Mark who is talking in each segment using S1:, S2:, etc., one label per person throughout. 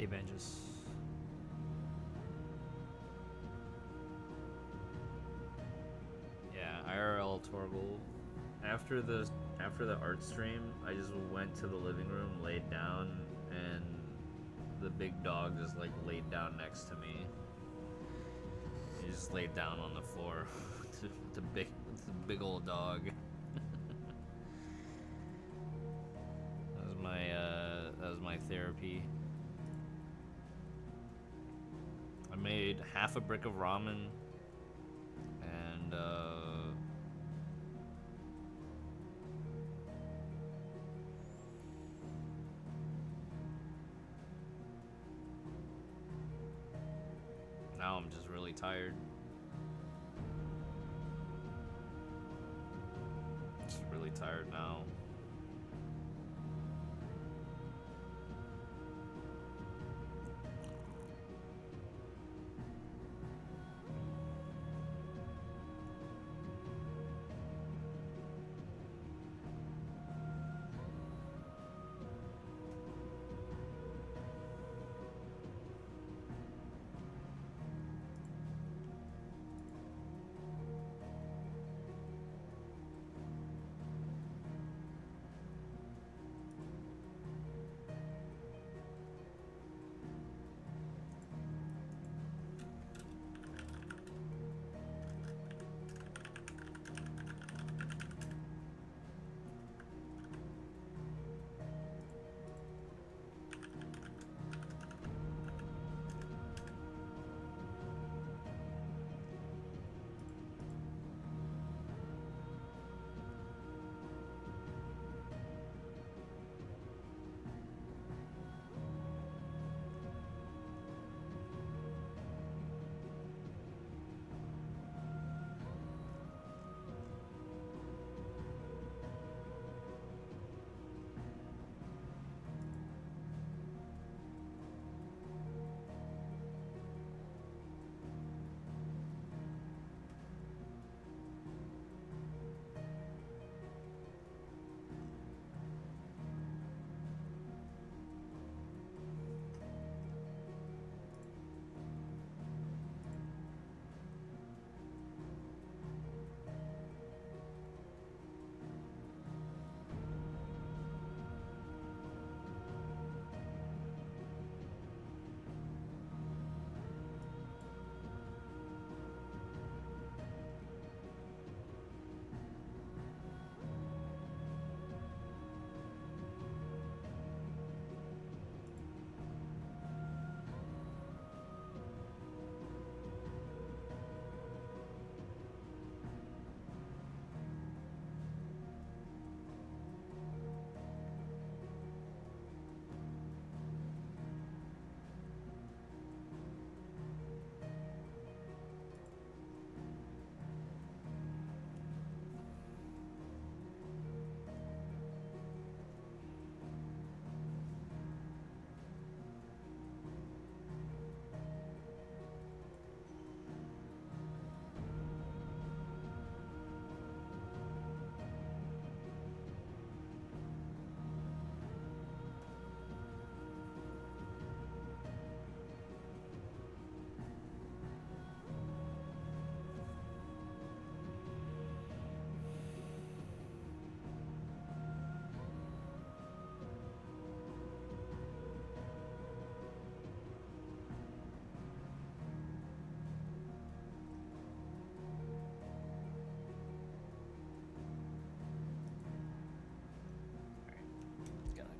S1: Avenges. Yeah, IRL Torgal. After the art stream, I just went to the living room, laid down, and the big dog just like laid down next to me. He just laid down on the floor. the big old dog. That was my therapy. I made half a brick of ramen and now I'm just really tired. Just really tired now.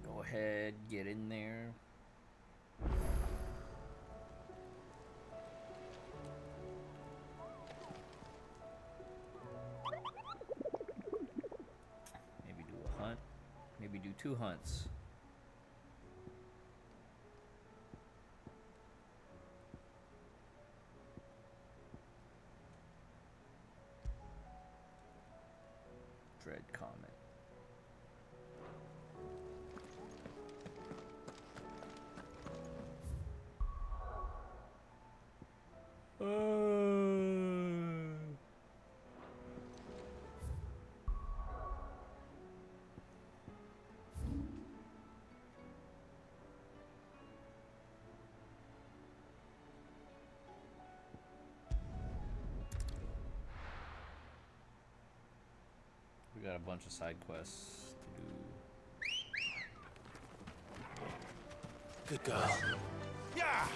S1: Go ahead, get in there. Maybe do a hunt. Maybe do 2 hunts. Dread Comet. got a bunch of side quests to do.
S2: Good girl. Yeah!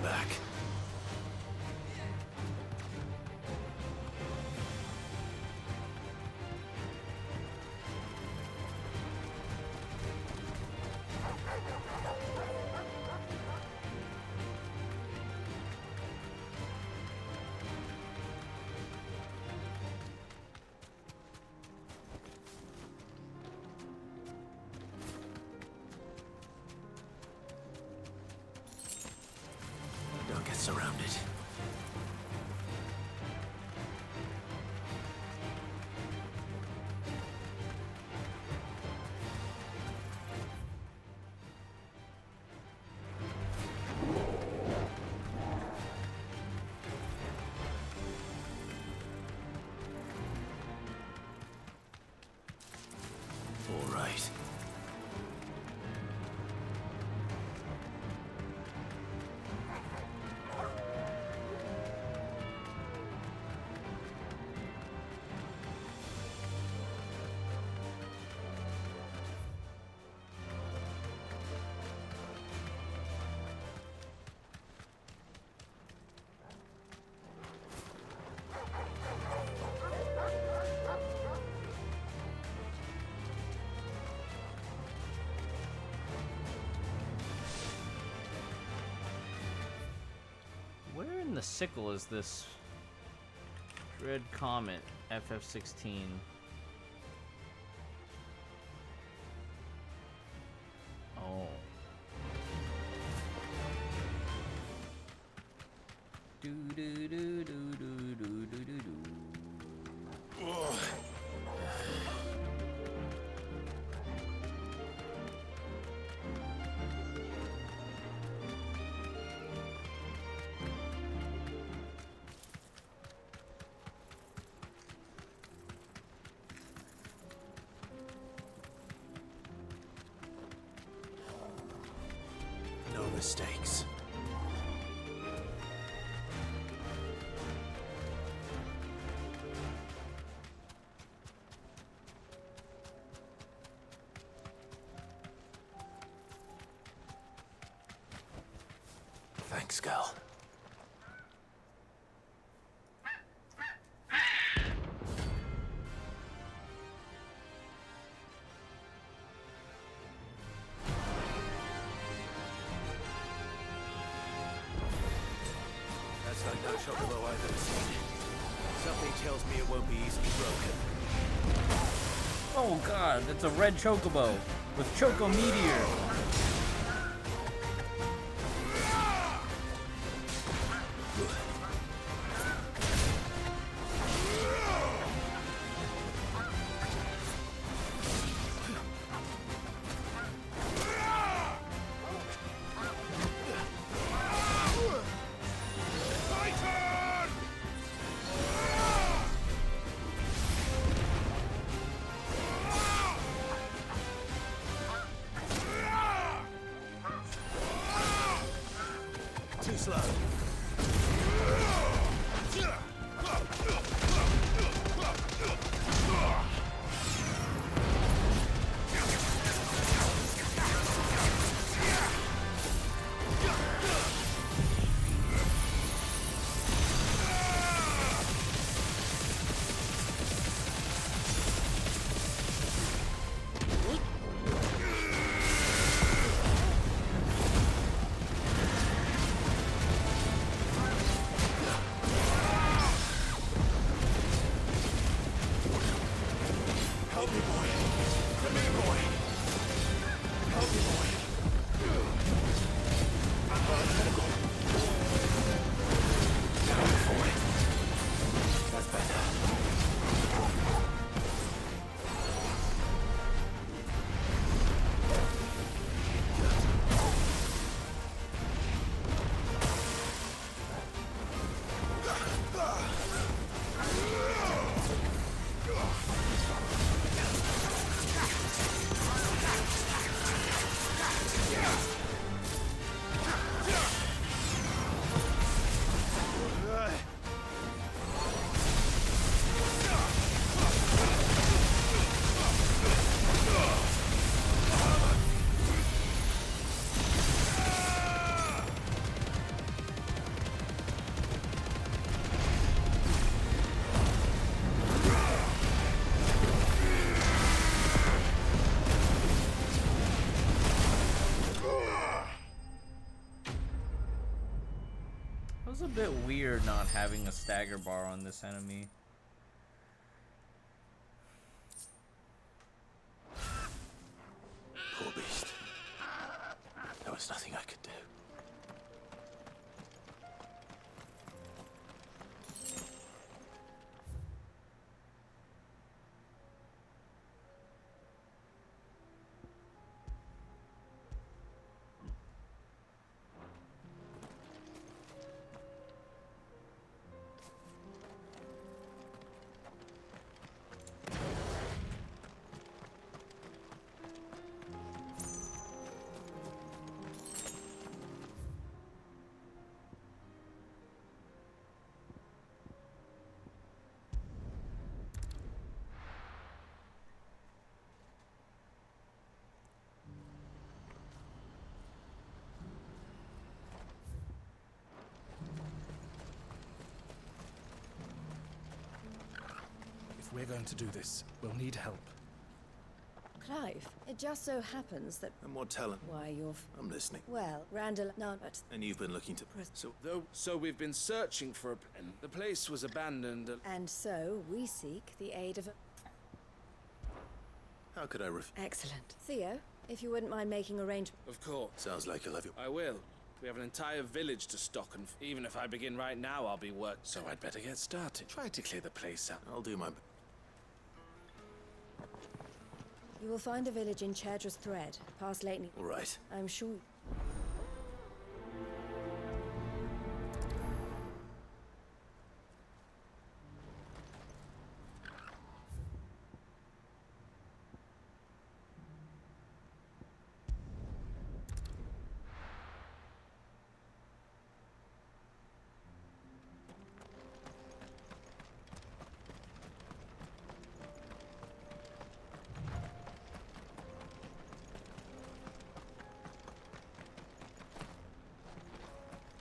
S2: Back. Don't get surrounded. All right.
S1: Where in the sickle is this Dread Comet FF16? Oh. Do do do do do do do do do.
S2: No mistakes. Thanks, girl. That's like no chocobo I've ever seen. Something tells me it won't be easily broken.
S1: Oh god, that's a red chocobo with Choco Meteor. bit weird not having a stagger bar on this enemy.
S2: Poor beast. There was nothing I could do.
S3: If we're going to do this, we'll need help.
S4: Clive, it just so happens that...
S2: And what talent?
S4: Why, you're...
S2: I'm listening.
S4: Well, Randall... No, but...
S2: And you've been looking to...
S3: So we've been searching for a pen. The place was abandoned.
S4: And so, we seek the aid of a...
S2: How could I
S4: Excellent. Theo, if you wouldn't mind making arrangements...
S3: Of course.
S2: Sounds like you'll have your...
S3: I will. We have an entire village to stock, and even if I begin right now, I'll be worked. So I'd better get started. Try to clear the place out.
S2: I'll do my...
S4: You will find a village in Chadra's Thread, past Lately.
S2: All right.
S4: I'm sure...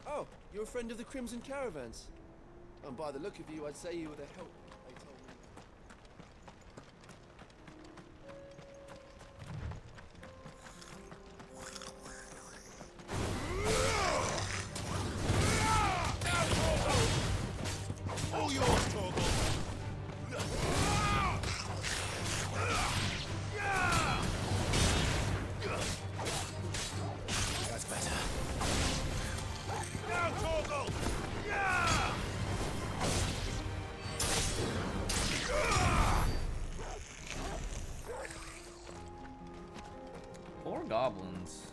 S5: Oh, you're a friend of the Crimson Caravans. And by the look of you, I'd say you were the help they told me.
S2: All yours, Torgal! That's better. Now, Torgal!
S1: Poor goblins.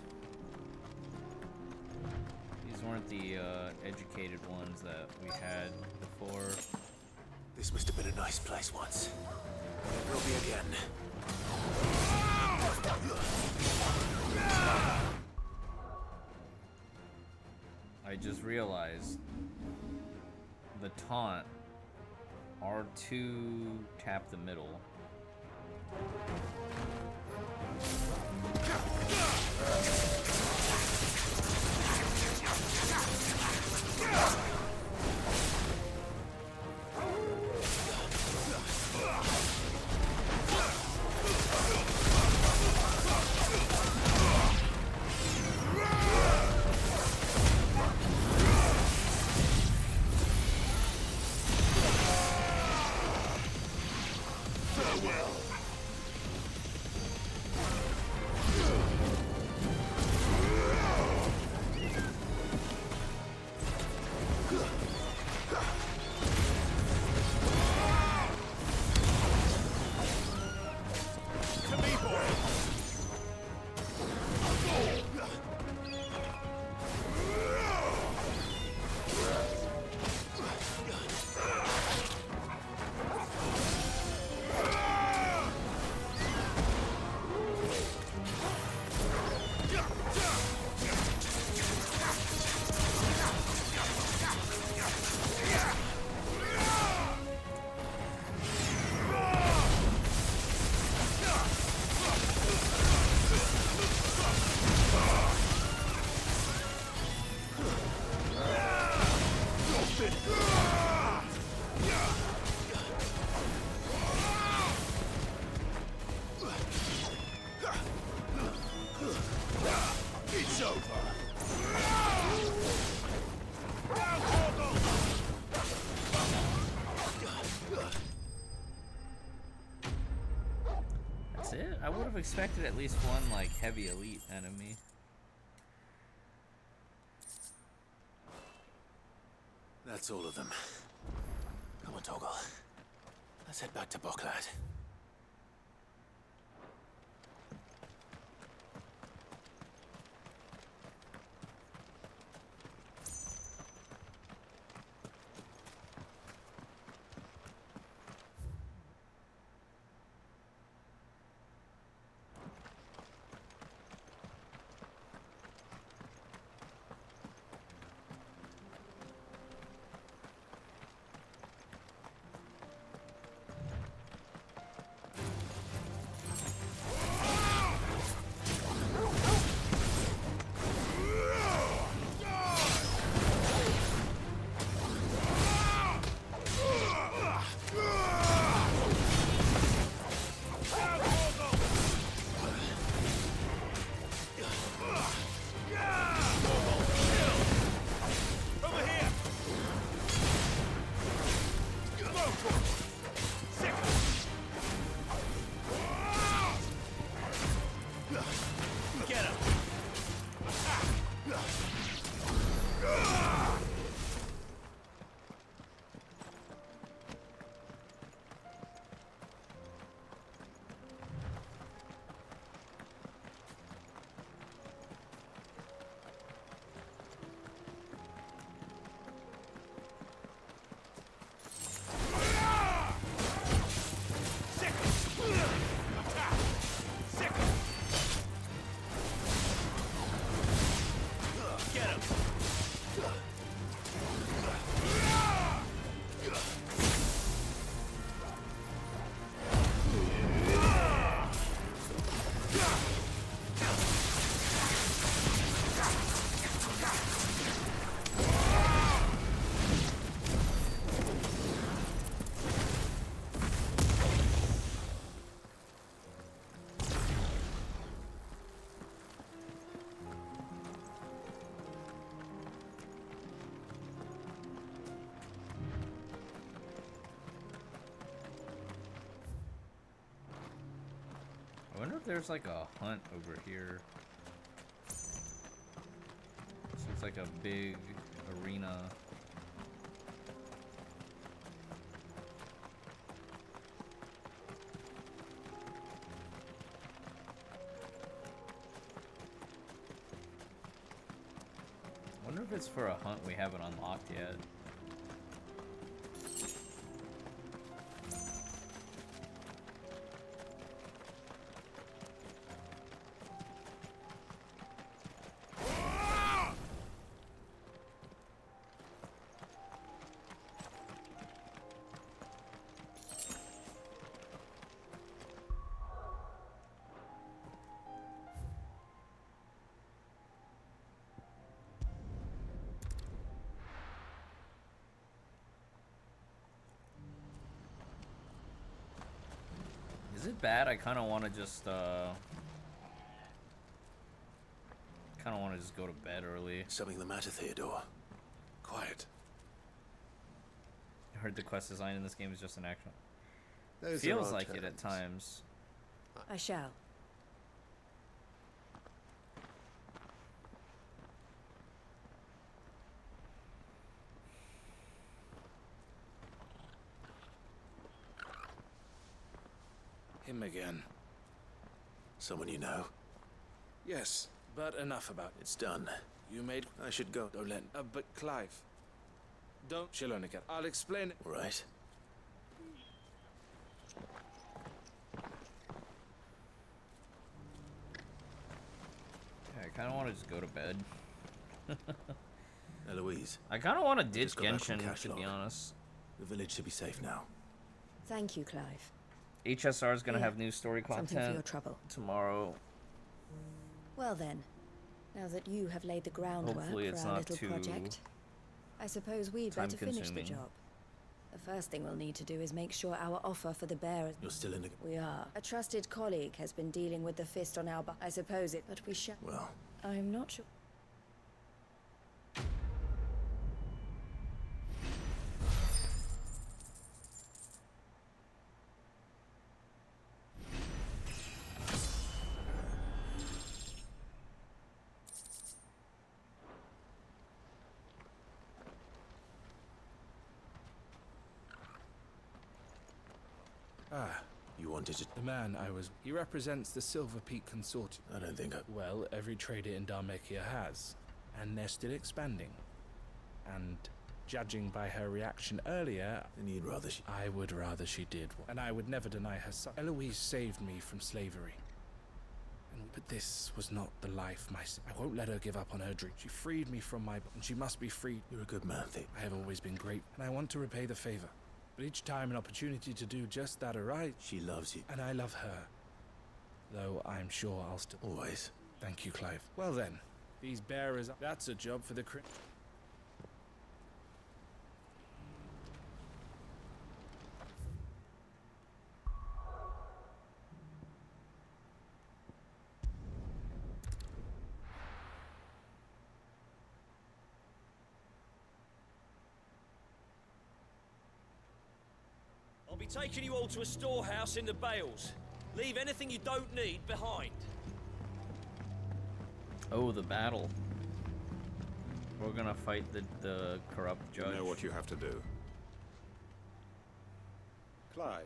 S1: These weren't the educated ones that we had before.
S2: This must have been a nice place once. It will be again.
S1: I just realized the taunt R2 tap the middle. That's it? I would have expected at least one, like, heavy elite enemy.
S2: That's all of them. Come on, Toggle. Let's head back to Boklad.
S1: I wonder if there's like a hunt over here. This looks like a big arena. I wonder if it's for a hunt we haven't unlocked yet. Is it bad? I kind of want to just go to bed early.
S2: Something the matter, Theodore?
S3: Quiet.
S1: I heard the quest design in this game is just an action.
S5: Those are
S1: Feels
S5: our
S1: like it at
S5: terms.
S1: times.
S4: I shall.
S3: Him again.
S2: Someone you know?
S3: Yes, but enough about it.
S2: It's done.
S3: You made...
S2: I should go.
S3: Dolen. But Clive. Don't chill on again. I'll explain it.
S2: All right.
S1: Yeah, I kind of want to just go to bed.
S2: Eloise,
S1: I kind of want to ditch
S2: just got back from
S1: Genshin,
S2: cash
S1: to be
S2: log.
S1: honest.
S2: the village should be safe now.
S4: Thank you, Clive.
S1: HSR is going to
S4: Here,
S1: have new story
S4: Something for your
S1: content
S4: trouble.
S1: tomorrow.
S4: Well then, now that you have laid the groundwork
S1: Hopefully it's
S4: for our
S1: not
S4: little
S1: too
S4: project, I suppose we'd better finish the
S1: time-consuming.
S4: job. The first thing we'll need to do is make sure our offer for the bearers...
S2: You're still in the...
S4: We are. A trusted colleague has been dealing with the fist on our... I suppose it... But we shall...
S2: Well,
S4: I'm not sure...
S2: Ah, you wanted to...
S3: The man I was... He represents the Silver Peak Consortium.
S2: I don't think I...
S3: Well, every trader in Dharmekia has. And they're still expanding. And judging by her reaction earlier...
S2: Then you'd rather she...
S3: I would rather she did. And I would never deny her son. Eloise saved me from slavery. But this was not the life I won't let her give up on her dream. She freed me from my... And she must be freed.
S2: You're a good man, Thick.
S3: I have always been great, and I want to repay the favor. But each time an opportunity to do just that arises...
S2: She loves you.
S3: And I love her. Though I'm sure I'll still...
S2: Always.
S3: Thank you, Clive. Well then, these bearers... That's a job for the
S6: I'll be taking you all to a storehouse in the Bales. Leave anything you don't need behind.
S1: Oh, the battle. We're gonna fight the corrupt judge.
S7: You know what you have to do. Clive,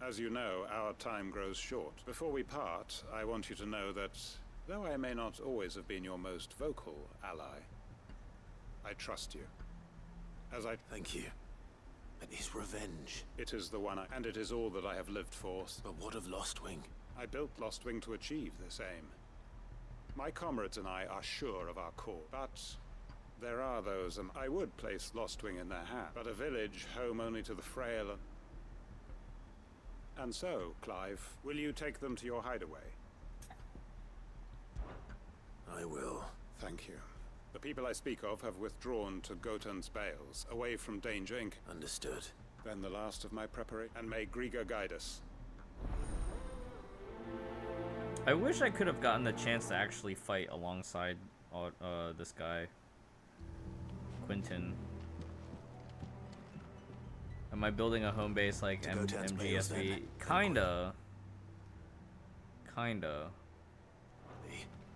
S7: as you know, our time grows short. Before we part, I want you to know that, though I may not always have been your most vocal ally, I trust you. As I...
S2: Thank you. But his revenge.
S7: It is the one and it is all that I have lived for.
S2: But what of Lostwing?
S7: I built Lostwing to achieve this aim. My comrades and I are sure of our cause, but there are those, and I would place Lostwing in their hands. But a village home only to the frail and so, Clive, will you take them to your hideaway?
S2: I will.
S7: Thank you. The people I speak of have withdrawn to Gotan's Bales, away from Danger Inc.
S2: Understood.
S7: Then the last of my preparation, and may Griga guide us.
S1: I wish I could have gotten the chance to actually fight alongside this guy, Quentin. Am I building a home base like MGSV? Kinda.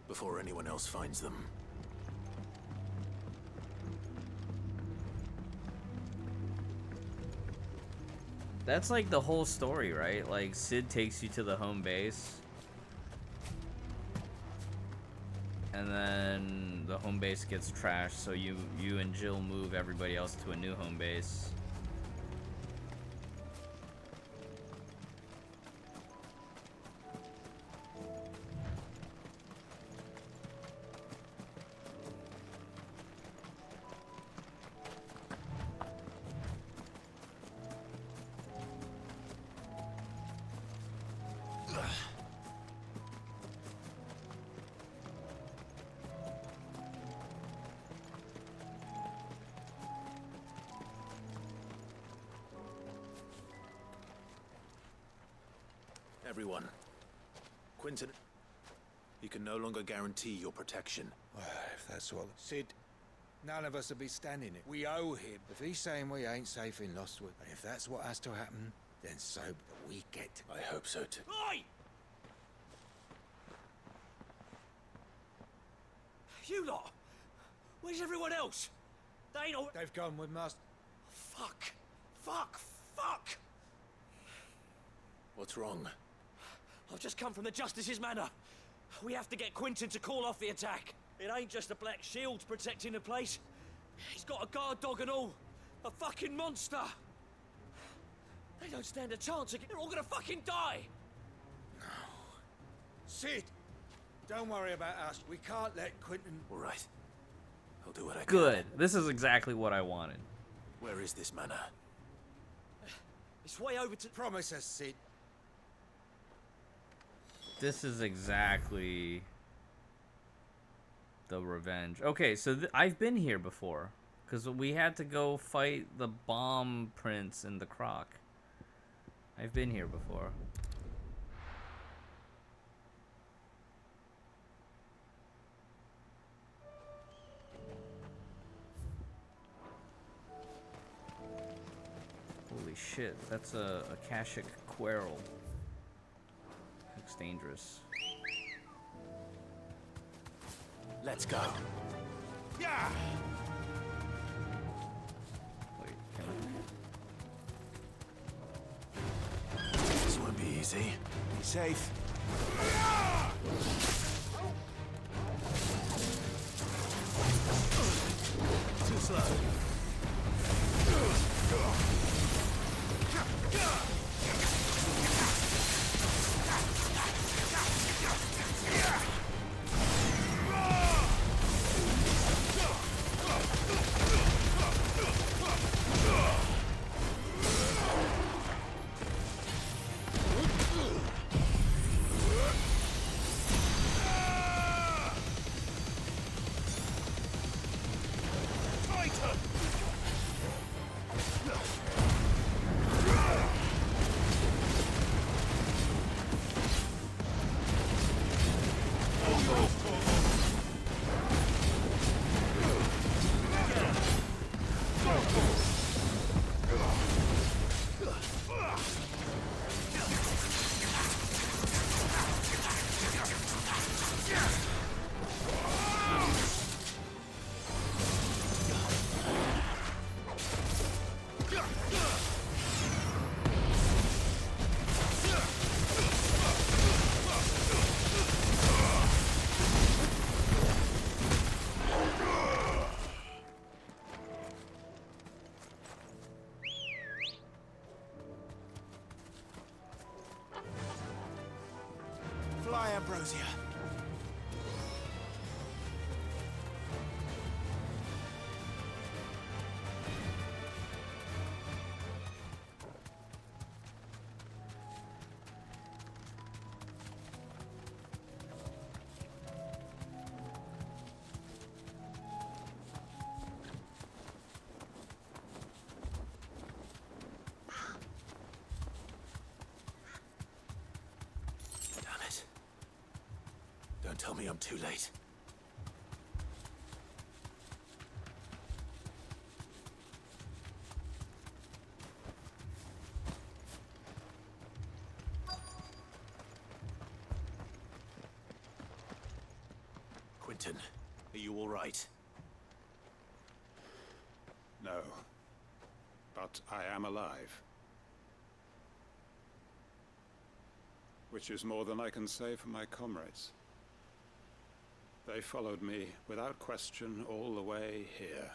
S2: Before anyone else finds them.
S1: That's like the whole story, right? Like Sid takes you to the home base, and then the home base gets trashed, so you and Jill move everybody else to a new home base.
S2: Everyone. Quentin, he can no longer guarantee your protection.
S8: Well, if that's what... Sid, none of us will be standing it. We owe him. If he's saying we ain't safe in Lostwood, and if that's what has to happen, then so we get.
S2: I hope so too.
S6: Oi! You lot! Where's everyone else? They ain't all...
S8: They've gone with Master...
S6: Fuck! Fuck! Fuck!
S2: What's wrong?
S6: I've just come from the Justice's manor. We have to get Quentin to call off the attack. It ain't just the Black Shields protecting the place. He's got a guard dog and all. A fucking monster. They don't stand a chance. They're all gonna fucking die.
S8: No. Sid! Don't worry about us. We can't let Quentin...
S2: All right. I'll do what I can.
S1: Good. This is exactly what I wanted.
S2: Where is this manor?
S6: It's way over to...
S8: Promise us, Sid.
S1: This is exactly the revenge. Okay, so I've been here before, because we had to go fight the bomb prince in the croc. I've been here before. Holy shit, that's a Akashic Quarrel. Looks dangerous.
S2: Let's go.
S8: Yeah!
S1: Wait, can
S2: easy. Be safe. Too slow. Fly, Ambrosia. Damn it. Don't tell me I'm too late. Quentin, are you all right?
S7: No. But I am alive. Which is more than I can say for my comrades. They followed me without question all the way here.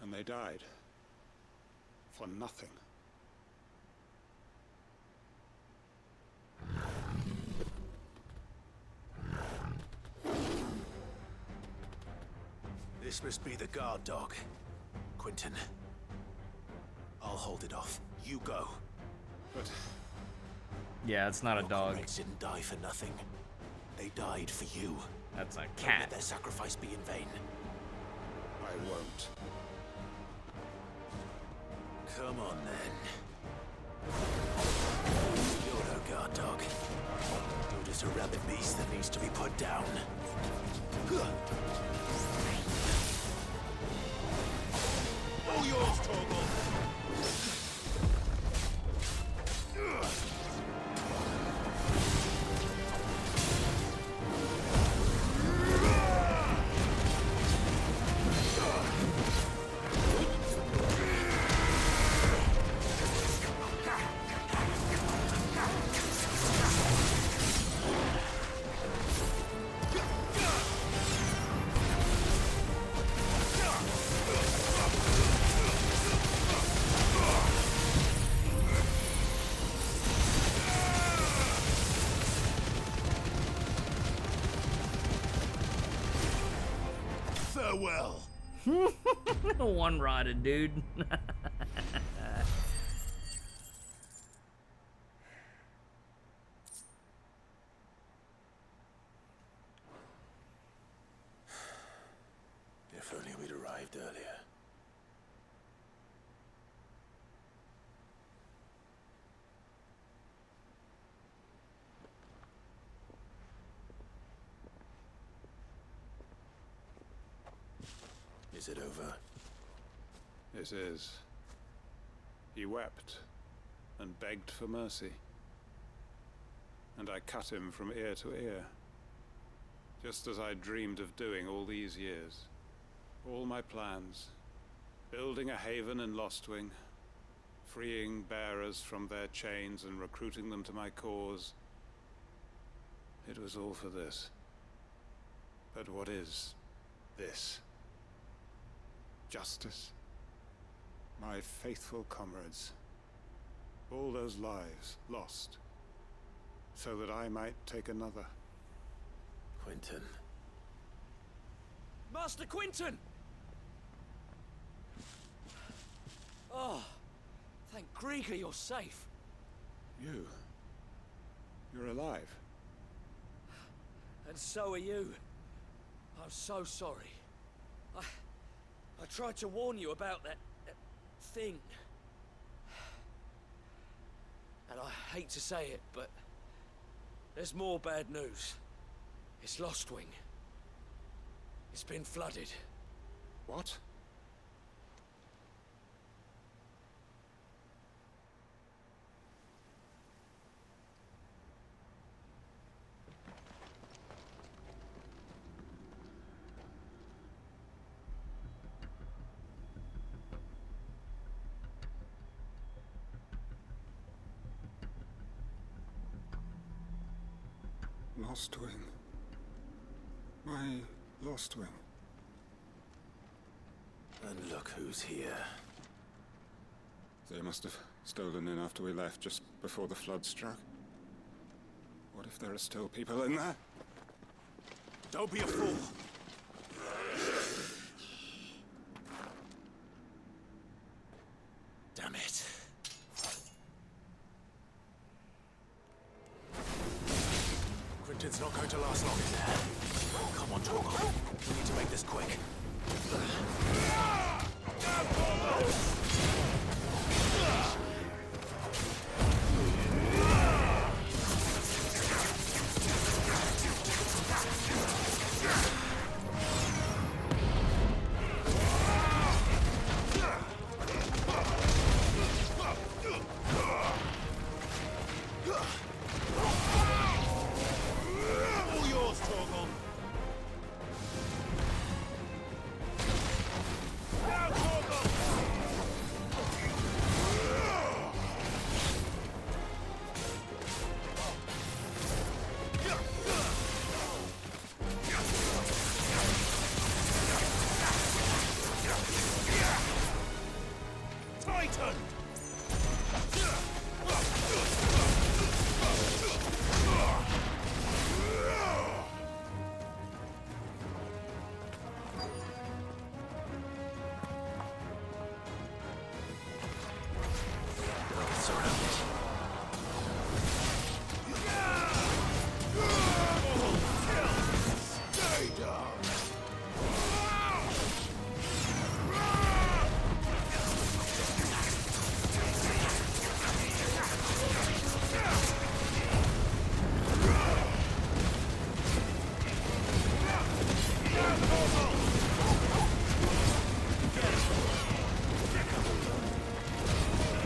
S7: And they died. For nothing.
S2: This must be the guard dog. Quentin. I'll hold it off. You go.
S7: But
S1: Yeah, it's not a
S2: Your
S1: dog.
S2: comrades didn't die for nothing. They died for you.
S1: That's a
S2: Don't let
S1: cat.
S2: their sacrifice be in vain.
S7: I won't.
S2: Come on, then. You're no guard dog. You're just a rabid beast that needs to be put down. All yours, Torgal! Farewell.
S1: One rotted dude.
S2: If only we'd arrived earlier. Is it over?
S7: It is. He wept and begged for mercy. And I cut him from ear to ear. Just as I dreamed of doing all these years. All my plans. Building a haven in Lostwing. freeing bearers from their chains and recruiting them to my cause. It was all for this. But what is this? Justice? My faithful comrades. All those lives lost, so that I might take another.
S2: Quentin.
S6: Master Quentin! Oh, thank Grieger you're safe.
S7: You're alive.
S6: And so are you. I'm so sorry. I tried to warn you about that thing. And I hate to say it, but there's more bad news. It's Lostwing. It's been flooded.
S7: What? Lostwing. My Lostwing.
S2: And look who's here.
S7: They must have stolen in after we left, just before the flood struck. What if there are still people in there?
S2: Don't be a fool. Damn it. Quentin's not going to last long in there. Come on, Torgo. We need to make this quick.
S5: All yours, Torgon. Now, Torgon! Titan! Stay down!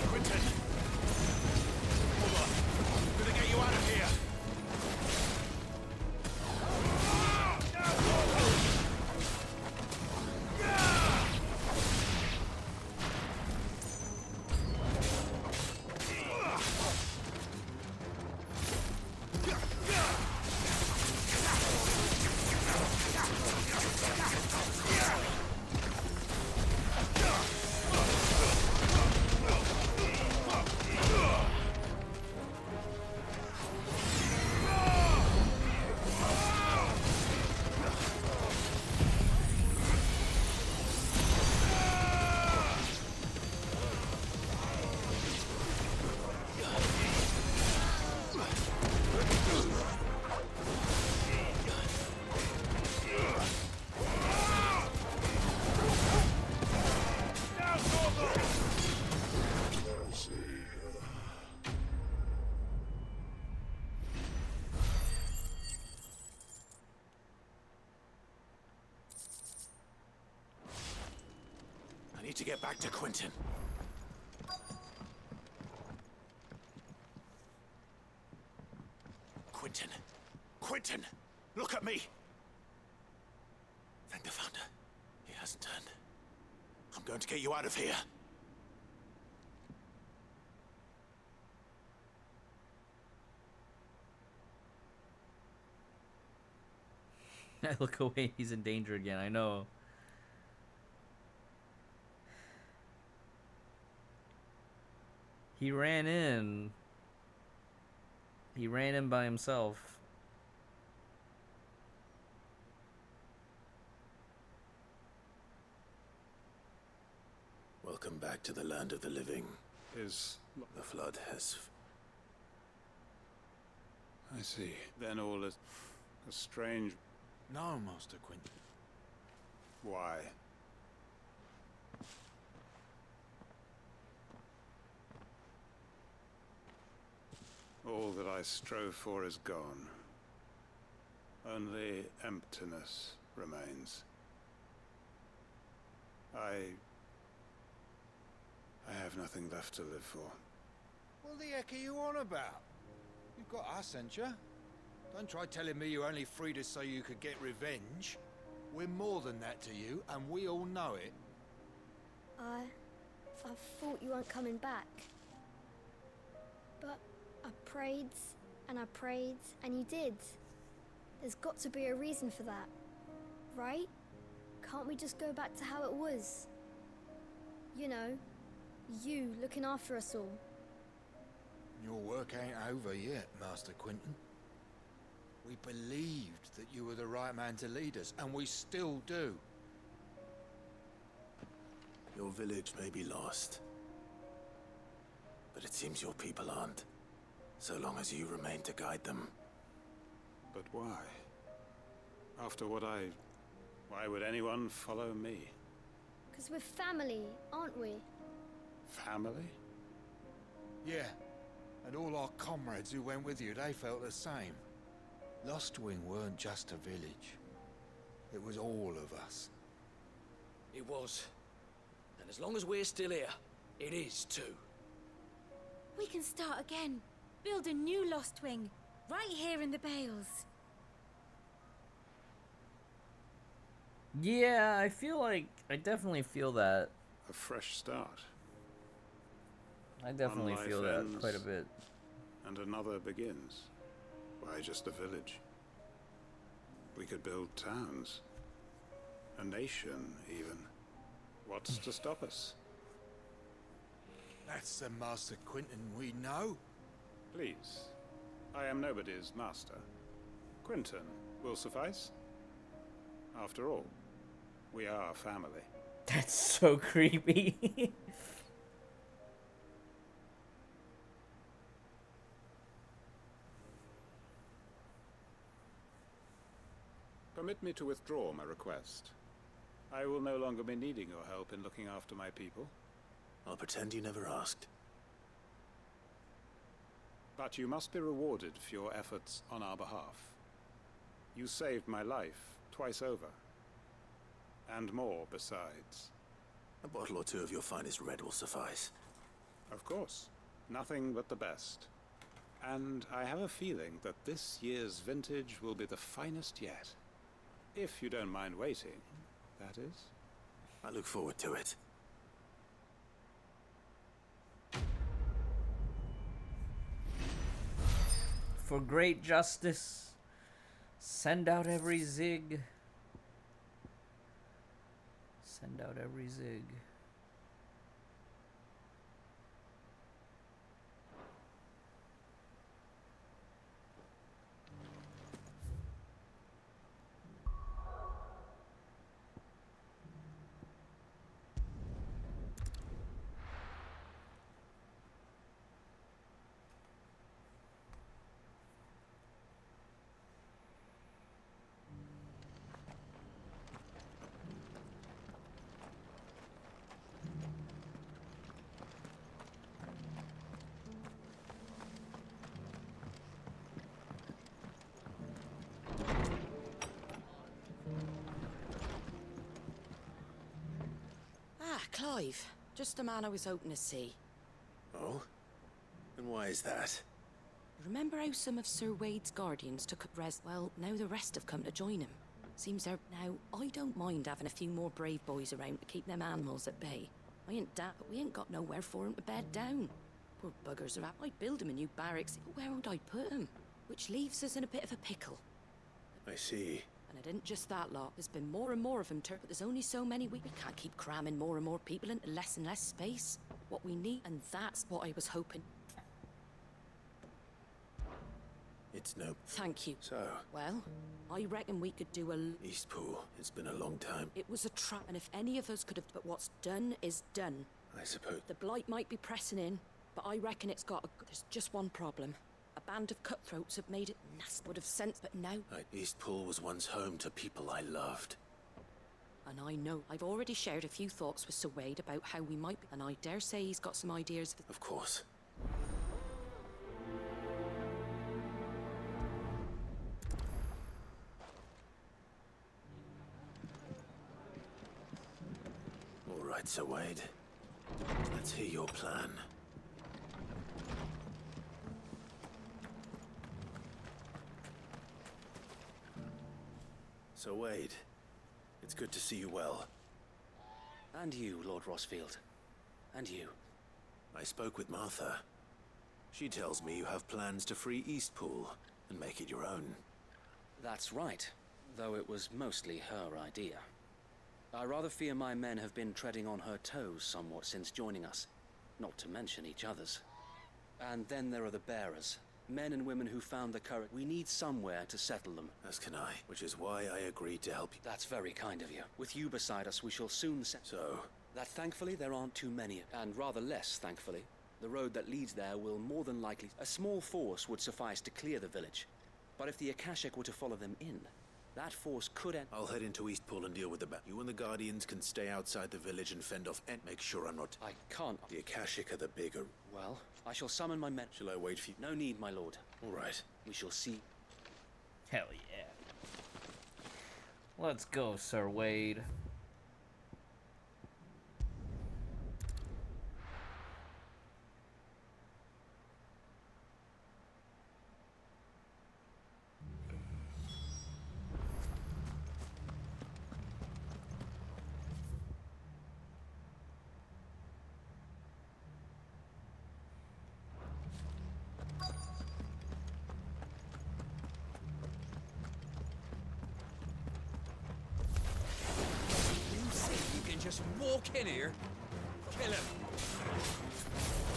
S2: Quentin! Hold on. I'm gonna get you out of here. I need to get back to Quentin. Quentin! Quentin! Look at me! Thank the Founder. He hasn't turned. I'm going to get you out of here.
S1: I look away, he's in danger again, I know. He ran in. He ran in by himself.
S2: Welcome back to the land of the living.
S7: The
S2: flood has...
S7: I see. Then all is a strange...
S8: No, Master Quentin.
S7: Why? All that I strove for is gone. Only emptiness remains. I have nothing left to live for.
S8: What the heck are you on about? You've got us, ain't you? Don't try telling me you only freed us so you could get revenge. We're more than that to you, and we all know it.
S9: I thought you weren't coming back. But I prayed, and you did. There's got to be a reason for that, right? Can't we just go back to how it was? You know, you looking after us all.
S8: Your work ain't over yet, Master Quentin. We believed that you were the right man to lead us, and we still do.
S2: Your village may be lost, but it seems your people aren't, so long as you remain to guide them.
S7: But why? After what why would anyone follow me?
S9: 'Cause we're family, aren't we?
S7: Family?
S8: Yeah, and all our comrades who went with you, they felt the same. Lostwing weren't just a village. It was all of us.
S6: It was. And as long as we're still here, it is too.
S10: We can start again. Build a new Lost Wing. Right here in the Bales.
S1: Yeah, I definitely feel that.
S7: A fresh start.
S1: I definitely
S7: One life
S1: feel that
S7: ends,
S1: quite a bit.
S7: And another begins. Why just a village? We could build towns. A nation, even. What's to stop us?
S8: That's the Master Quentin we know.
S7: Please. I am nobody's master. Quentin will suffice. After all, we are family.
S1: That's so creepy.
S7: Permit me to withdraw my request. I will no longer be needing your help in looking after my people.
S2: I'll pretend you never asked.
S7: But you must be rewarded for your efforts on our behalf. You saved my life twice over. And more besides.
S2: A bottle or two of your finest red will suffice.
S7: Of course. Nothing but the best. And I have a feeling that this year's vintage will be the finest yet. If you don't mind waiting, that is.
S2: I look forward to it.
S1: For great justice, send out every zig. Send out every zig.
S11: Clive. Just the man I was hoping to see.
S2: Oh? And why is that?
S11: Remember how some of Sir Wade's guardians took up Well, now the rest have come to join him. Seems they're... Now, I don't mind having a few more brave boys around to keep them animals at bay. I ain't that, but we ain't got nowhere for 'em to bed down. Poor buggers are out. I'd build 'em a new barracks, but where would I put 'em? Which leaves us in a bit of a pickle.
S2: I see.
S11: And it ain't just that lot. There's been more and more of them, but there's only so many. We can't keep cramming more and more people into less and less space. What we need, and that's what I was hoping.
S2: It's no...
S11: Thank you.
S2: So...
S11: Well, I reckon we could do a...
S2: Eastpool. It's been a long time.
S11: It was a trap, and if any of us could have... But what's done is done.
S2: I suppose...
S11: The blight might be pressing in, but I reckon it's got a... There's just one problem. A band of cutthroats have made it nasty. Would have sensed, but now...
S2: Eastpool was once home to people I loved.
S11: And I know. I've already shared a few thoughts with Sir Wade about how we might be, and I dare say he's got some ideas.
S2: Of course. All right, Sir Wade. Let's hear your plan. Sir Wade, it's good to see you well.
S12: And you, Lord Rossfield. And you.
S2: I spoke with Martha. She tells me you have plans to free Eastpool and make it your own.
S12: That's right, though it was mostly her idea. I rather fear my men have been treading on her toes somewhat since joining us, not to mention each other's. And then there are the bearers, men and women who found the courage. We need somewhere to settle them.
S2: As can I, which is why I agreed to help you.
S12: That's very kind of you. With you beside us, we shall soon
S2: So?
S12: That thankfully there aren't too many, and rather less thankfully. The road that leads there will more than likely... A small force would suffice to clear the village. But if the Akashic were to follow them in, that force could end...
S2: I'll head into Eastpool and deal with the You and the Guardians can stay outside the village and fend off and make sure I'm not...
S12: I can't...
S2: The Akashic are the bigger...
S12: Well, I shall summon my men.
S2: Shall I wait for you?
S12: No need, my lord.
S2: All right.
S12: We shall see.
S1: Hell yeah. Let's go, Sir Wade.
S6: Just walk in here, kill him.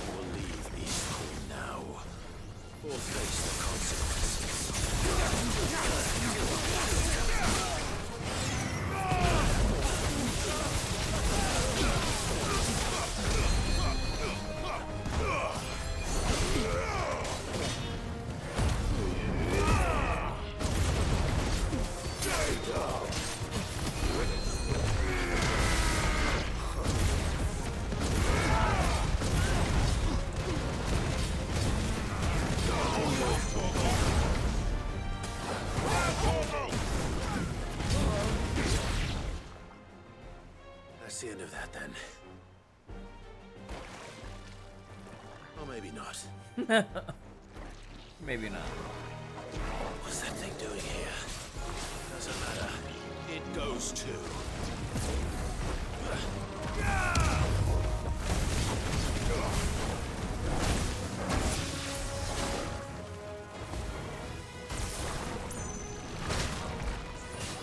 S2: We'll leave Eastpool now, or face the consequences. That's the end of that, then. Or maybe not.
S1: Maybe not.
S2: What's that thing doing here? Doesn't matter. It goes too.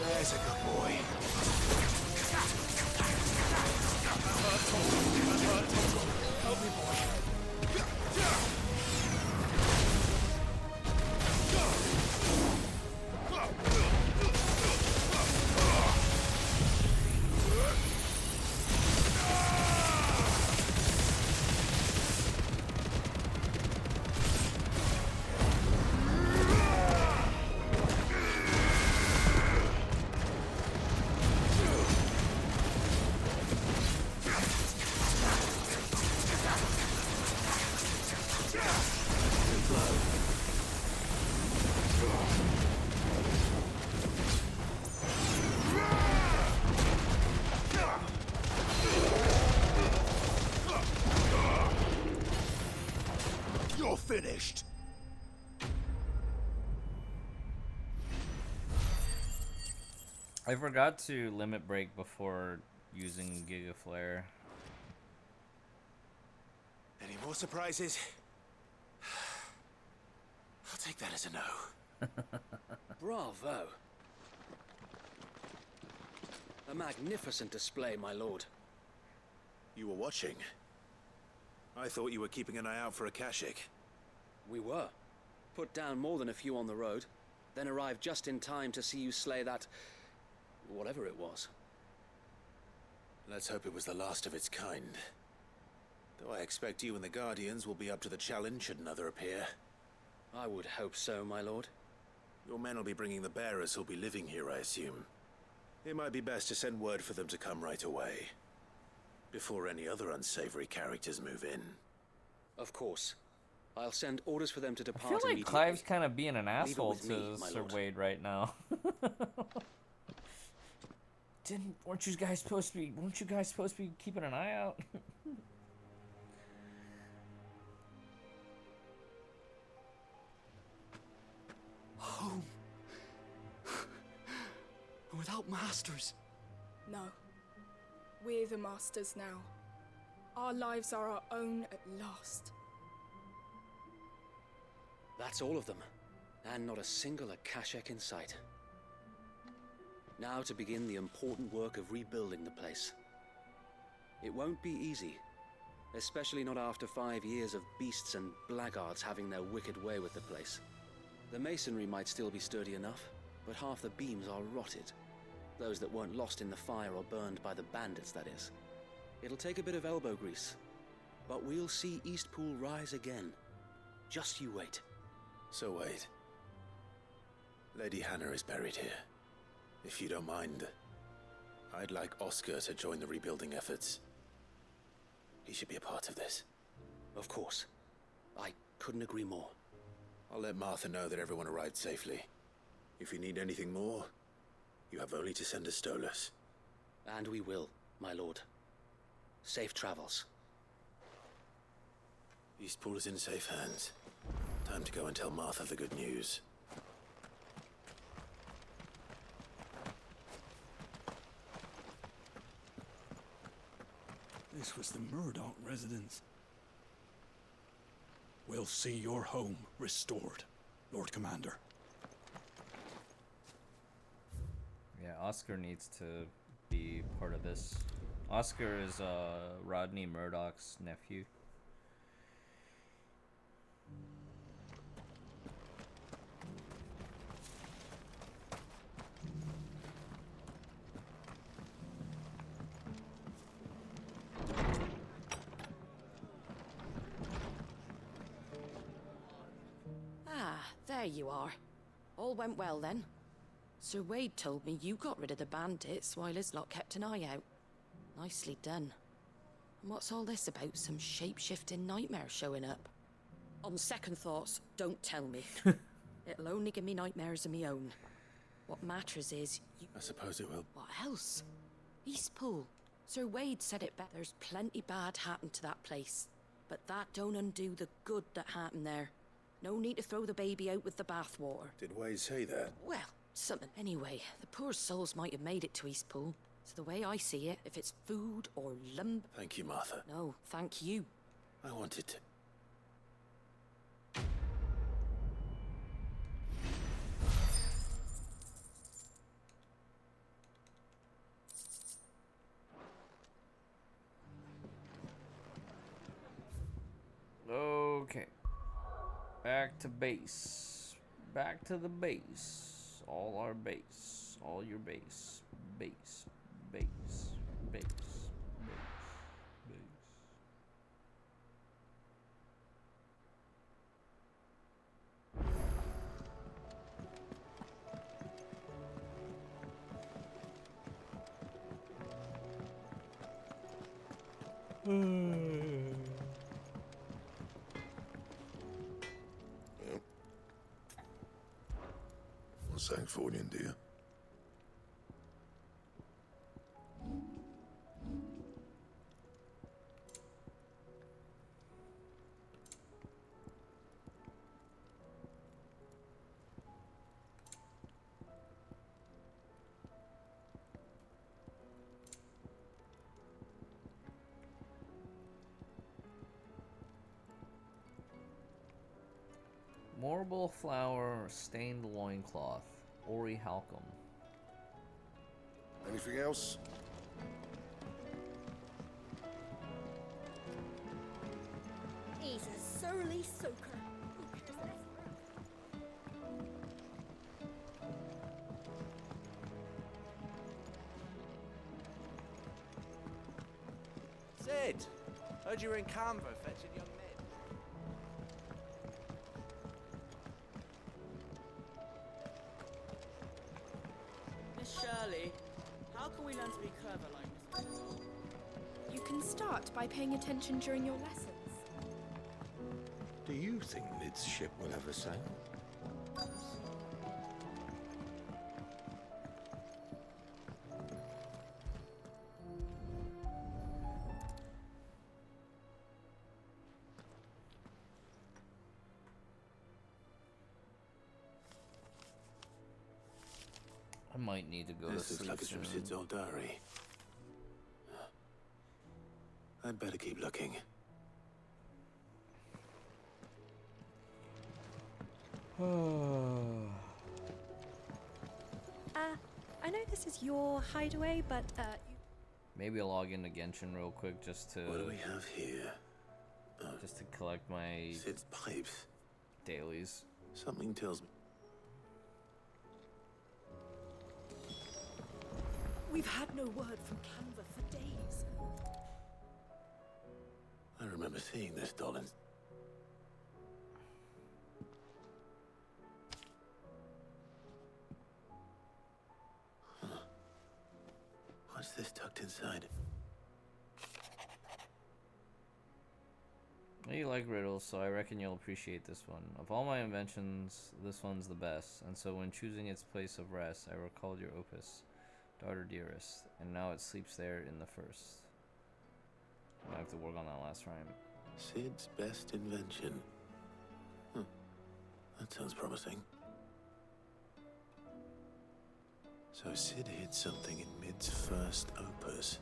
S2: There's a good boy.
S6: Help me, boy.
S2: You're finished.
S1: I forgot to limit break before using Giga Flare.
S2: Any more surprises? I'll take that as a no.
S12: Bravo. A magnificent display, my lord.
S2: You were watching? I thought you were keeping an eye out for a Kashik.
S12: We were. Put down more than a few on the road, then arrived just in time to see you slay that... whatever it was.
S2: Let's hope it was the last of its kind. Though I expect you and the Guardians will be up to the challenge should another appear.
S12: I would hope so, my lord.
S2: Your men will be bringing the bearers who'll be living here, I assume. It might be best to send word for them to come right away, before any other unsavory characters move in.
S12: Of course. I'll send orders for them to
S1: I
S12: depart
S1: feel like
S12: immediately.
S1: Clive's kind of being an
S12: Leave it
S1: asshole
S12: with me,
S1: to
S12: my
S1: Sir
S12: lord.
S1: Wade right now. Weren't you guys supposed to be keeping an eye out?
S6: Home. Without masters.
S13: No. We're the masters now. Our lives are our own at last.
S12: That's all of them. And not a single Akashek in sight. Now to begin the important work of rebuilding the place. It won't be easy. Especially not after 5 years of beasts and blackguards having their wicked way with the place. The masonry might still be sturdy enough, but half the beams are rotted. Those that weren't lost in the fire or burned by the bandits, that is. It'll take a bit of elbow grease, but we'll see Eastpool rise again. Just you wait.
S2: So wait. Lady Hannah is buried here. If you don't mind, I'd like Oscar to join the rebuilding efforts. He should be a part of this.
S12: Of course. I couldn't agree more.
S2: I'll let Martha know that everyone arrived safely. If you need anything more, you have only to send a Stolas.
S12: And we will, my lord. Safe travels.
S2: Eastpool is in safe hands. Time to go and tell Martha the good news.
S14: This was the Murdoch residence. We'll see your home restored, Lord Commander.
S1: Yeah, Oscar needs to be part of this. Oscar is Rodney Murdoch's nephew.
S11: Ah, there you are. All went well then. Sir Wade told me you got rid of the bandits while his lot kept an eye out. Nicely done. And what's all this about some shape-shifting nightmare showing up? On second thoughts, don't tell me. It'll only give me nightmares of me own. What matters is you...
S2: I suppose it will.
S11: What else? Eastpool. Sir Wade said it better. There's plenty bad happened to that place. But that don't undo the good that happened there. No need to throw the baby out with the bathwater.
S2: Did Wade say that?
S11: Well, something. Anyway, the poor souls might have made it to Eastpool. So the way I see it, if it's food or lumber...
S2: Thank you, Martha.
S11: No, thank you.
S2: I wanted to...
S1: Okay. Back to base. Back to the base. All our base. All your base. Base. Base. Base. Base. Base.
S15: What's that for you, dear?
S1: Marble flower, stained loincloth. Ori Halcom.
S15: Anything else?
S10: He's a surly soaker.
S5: Sid! Heard you were in Canva fetching young men.
S16: Miss Shirley, how can we learn to be clever like Miss Mitchell?
S13: You can start by paying attention during your lessons.
S8: Do you think Mid's ship will ever sail?
S1: I might need to go
S2: This
S1: to
S2: looks
S1: sleep
S2: like it's from
S1: soon.
S2: Sid's old diary. I'd better keep looking.
S17: I know this is your hideaway, but,
S1: Maybe I'll log into Genshin real quick just to...
S2: What do we have here?
S1: Just to collect my...
S2: Sid's pipes.
S1: Dailies.
S2: Something tells me...
S10: We've had no word from Canva for days.
S2: I remember seeing this doll in... Huh. What's this tucked inside?
S1: You like riddles, so I reckon you'll appreciate this one. Of all my inventions, this one's the best, and so when choosing its place of rest, I recalled your opus, Daughter Dearest, and now it sleeps there in the first. I have to work on that last rhyme.
S2: Sid's best invention. That sounds promising. So Sid hid something in Mid's first opus.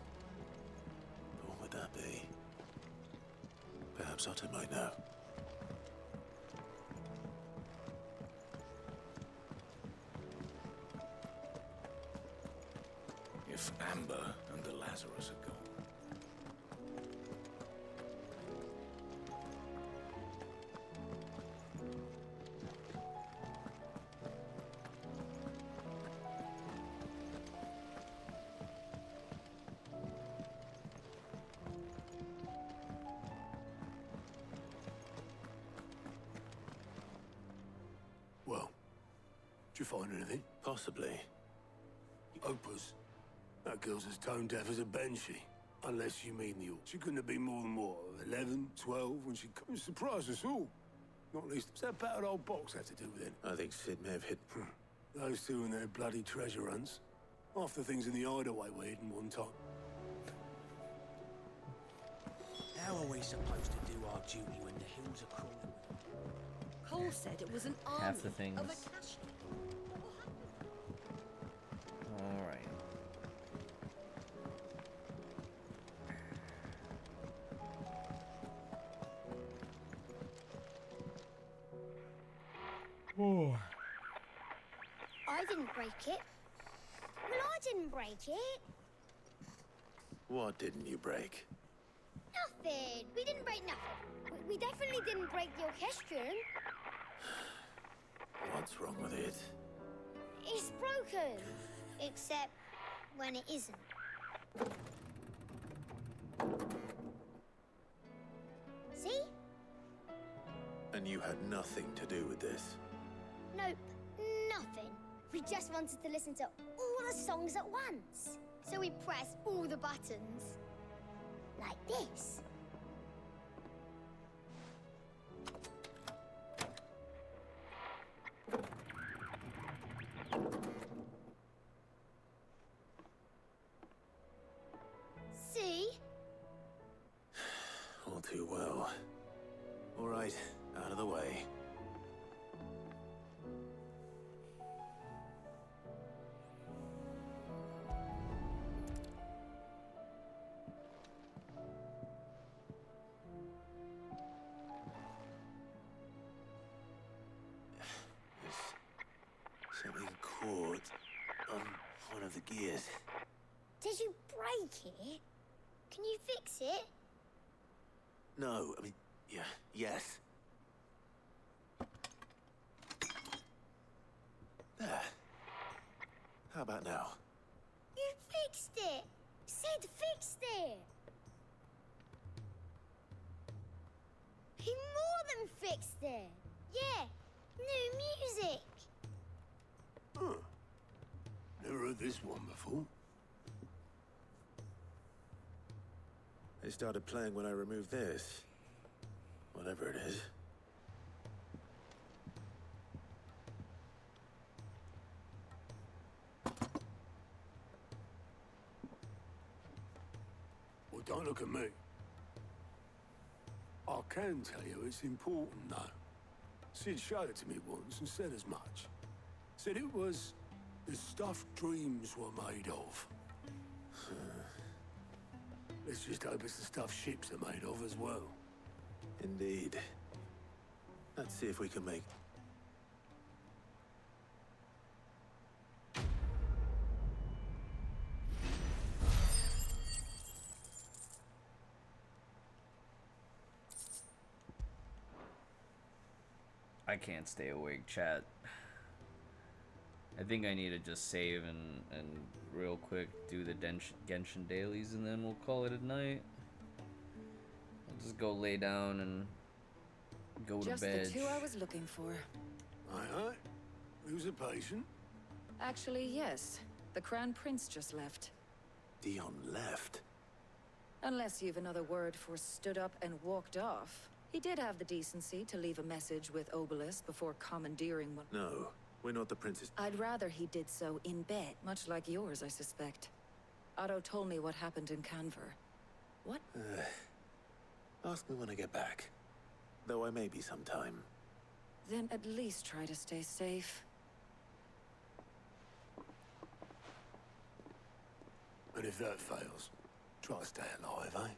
S2: But what would that be? Perhaps Otto might know.
S8: If Amber and the Lazarus are gone.
S15: Well, did you find anything?
S2: Possibly.
S15: Opus. That girl's as tone deaf as a banshee. Unless you mean the... She couldn't have been more than, what, 11, 12, when she come surprised us all. Not least, what's that battered old box have to do with it?
S2: I think Sid may have hit...
S15: Those two and their bloody treasure hunts. Half the things in the hideaway were hidden one time.
S6: How are we supposed to do our duty when the hills are crawling?
S10: Cole said it was an army
S1: Half the things.
S10: of a cash.
S1: Alright.
S18: Oh. I didn't break it. Well, I didn't break it.
S2: What didn't you break?
S18: Nothing. We didn't break nothing. We definitely didn't break the orchestrion.
S2: What's wrong with it?
S18: It's broken. Except when it isn't. See?
S2: And you had nothing to do with this?
S18: Nope. Nothing. We just wanted to listen to all the songs at once. So we pressed all the buttons. Like this. See?
S2: All too well. All right, out of the way. There's something caught on one of the gears.
S18: Did you break it? Can you fix it?
S2: No, I mean, yeah, yes. There. How about now?
S18: You fixed it! Sid fixed it! He more than fixed it! Yeah, new music!
S15: Huh. Never heard this one before.
S2: They started playing when I removed this. Whatever it is.
S15: Well, don't look at me. I can tell you it's important, though. Sid showed it to me once and said as much. Said it was the stuff dreams were made of. Let's just hope it's the stuff ships are made of as well.
S2: Indeed. Let's see if we can make...
S1: I can't stay awake, chat. I think I need to just save and real quick do the Genshin dailies, and then we'll call it a night. I'll just go lay down and go to bed.
S19: Just the two I was looking for.
S15: Aye, aye. Who's a patient?
S19: Actually, yes. The Crown Prince just left.
S2: Dion left?
S19: Unless you've another word for stood up and walked off. He did have the decency to leave a message with Obelisk before commandeering one.
S2: No, we're not the princess.
S19: I'd rather he did so in bed, much like yours, I suspect. Otto told me what happened in Canver. What?
S2: Ask me when I get back. Though I may be sometime.
S19: Then at least try to stay safe.
S15: And if that fails, try to stay alive, eh?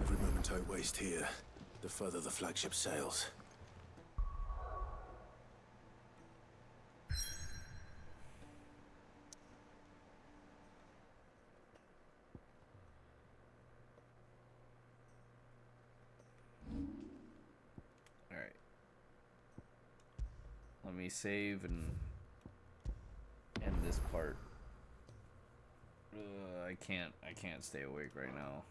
S2: Every moment I waste here, the further the flagship sails.
S1: Alright. Let me save and end this part. I can't stay awake right now.